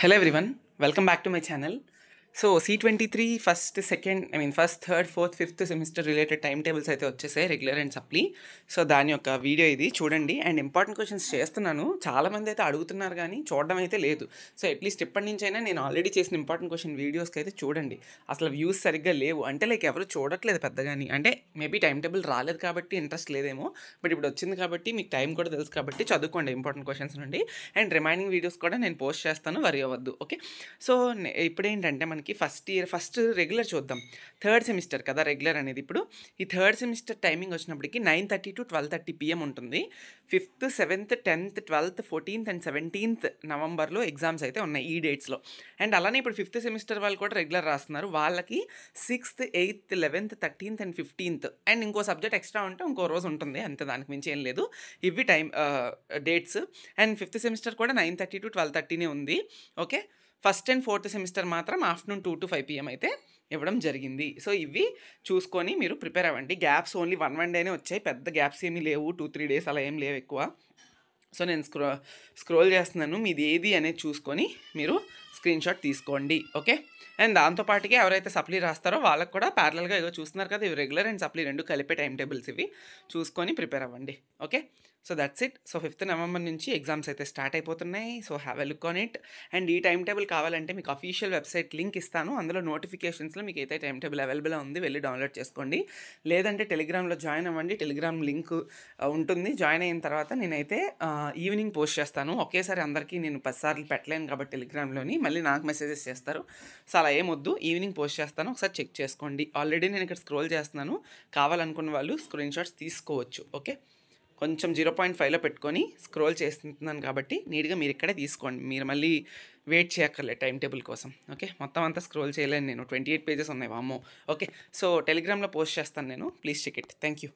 Hello everyone, welcome back to my channel. So C23 first second first third fourth fifth semester related time tables అయితే వచ్చేసాయి regular and supply. So దాని యొక్క video ఇది చూడండి. And important questions చేస్తున్నాను, చాలామంది అయితే అడుగుతున్నారు కానీ చూడడం అయితే లేదు. సో అట్లీస్ట్ ఇప్పటి నుంచి అయినా నేను ఆల్రెడీ చేసిన ఇంపార్టెంట్ క్వశ్చన్ వీడియోస్కి అయితే చూడండి. అసలు వ్యూస్ సరిగ్గా లేవు అంటే లైక్ ఎవరు చూడట్లేదు పెద్దగాని, అంటే మేబీ టైం టేబుల్ రాలేదు కాబట్టి ఇంట్రెస్ట్ లేదేమో, బట్ ఇప్పుడు వచ్చింది కాబట్టి మీకు టైం కూడా తెలుసు కాబట్టి చదువుకోండి ఇంపార్టెంట్ క్వశ్చన్స్ నుండి. అండ్ రిమైనింగ్ వీడియోస్ కూడా నేను పోస్ట్ చేస్తాను, వరి అవ్వద్దు. ఓకే, సో ఇప్పుడు ఏంటంటే మనకి ఫస్ట్ రెగ్యులర్ చూద్దాం. థర్డ్ సెమిస్టర్ కదా రెగ్యులర్ అనేది. ఇప్పుడు ఈ థర్డ్ సెమిస్టర్ టైమింగ్ వచ్చినప్పటికి 9:30 to 12:30 PM ఉంటుంది. 5th, 7th, 10th, 12th, 14th and 17th నవంబర్లో ఎగ్జామ్స్ అయితే ఉన్నాయి ఈ డేట్స్లో. అండ్ అలానే ఇప్పుడు 5th సెమిస్టర్ వాళ్ళు కూడా రెగ్యులర్ రాస్తున్నారు. వాళ్ళకి 6th, 8th, 11th, 13th and 15th and ఇంకో సబ్జెక్ట్ ఎక్స్ట్రా ఉంటే ఇంకో రోజు ఉంటుంది అంతే, దానికి మించి ఏం లేదు. ఇవి డేట్స్. అండ్ 5th సెమిస్టర్ కూడా 9:30 to 12:30 ఉంది. Okay, first and fourth semester మాత్రం ఆఫ్టర్నూన్ 2 to 5 PM అయితే ఇవ్వడం జరిగింది. సో ఇవి చూసుకొని మీరు ప్రిపేర్ అవ్వండి. గ్యాప్స్ ఓన్లీ 1 డేనే వచ్చాయి, పెద్ద గ్యాప్స్ ఏమీ లేవు, 2-3 days అలా ఏం లేవు ఎక్కువ. సో నేను స్క్రోల్ చేస్తున్నాను, మీది ఏది అనేది చూసుకొని మీరు స్క్రీన్ షాట్ తీసుకోండి. ఓకే, అండ్ దాంతోపాటుగా ఎవరైతే సప్లీ రాస్తారో వాళ్ళకి కూడా ప్యారలల్గా ఏదో చూస్తున్నారు కదా, ఇవి రెగ్యులర్ అండ్ సప్లీ రెండు కలిపే టైం టేబుల్స్, ఇవి చూసుకొని ప్రిపేర్ అవ్వండి. Okay, so that's it. So 5th November నుంచి ఎగ్జామ్స్ అయితే స్టార్ట్ అయిపోతున్నాయి. So have a look on it. And ఈ టైం టేబుల్ కావాలంటే మీకు అఫీషియల్ వెబ్సైట్ లింక్ ఇస్తాను, అందులో నోటిఫికేషన్స్లో మీకు అయితే టైం టేబుల్ అవైలబుల్ ఉంది, వెళ్ళి డౌన్లోడ్ చేసుకోండి. లేదంటే టెలిగ్రామ్లో జాయిన్ అవ్వండి, టెలిగ్రామ్ లింక్ ఉంటుంది. జాయిన్ అయిన తర్వాత నేనైతే ఈవినింగ్ పోస్ట్ చేస్తాను. ఒకేసారి అందరికీ నేను 10 సార్లు పెట్టలేను కాబట్టి టెలిగ్రామ్లోని మళ్ళీ నాకు మెసేజెస్ చేస్తారు. సో అలా ఏమొద్దు, ఈవినింగ్ పోస్ట్ చేస్తాను, ఒకసారి చెక్ చేసుకోండి. ఆల్రెడీ నేను ఇక్కడ స్క్రోల్ చేస్తున్నాను, కావాలనుకున్న వాళ్ళు స్క్రీన్ షాట్స్ తీసుకోవచ్చు. ఓకే, కొంచెం 0.5లో పెట్టుకొని స్క్రోల్ చేస్తున్నాను కాబట్టి నీట్గా మీరు ఇక్కడే తీసుకోండి, మీరు మళ్ళీ వెయిట్ చేయక్కర్లేదు టైం టేబుల్ కోసం. ఓకే, మొత్తం అంతా స్క్రోల్ చేయలేను నేను, 28 pages ఉన్నాయి వామ్మో. ఓకే, సో టెలిగ్రామ్లో పోస్ట్ చేస్తాను నేను, please check it. Thank you.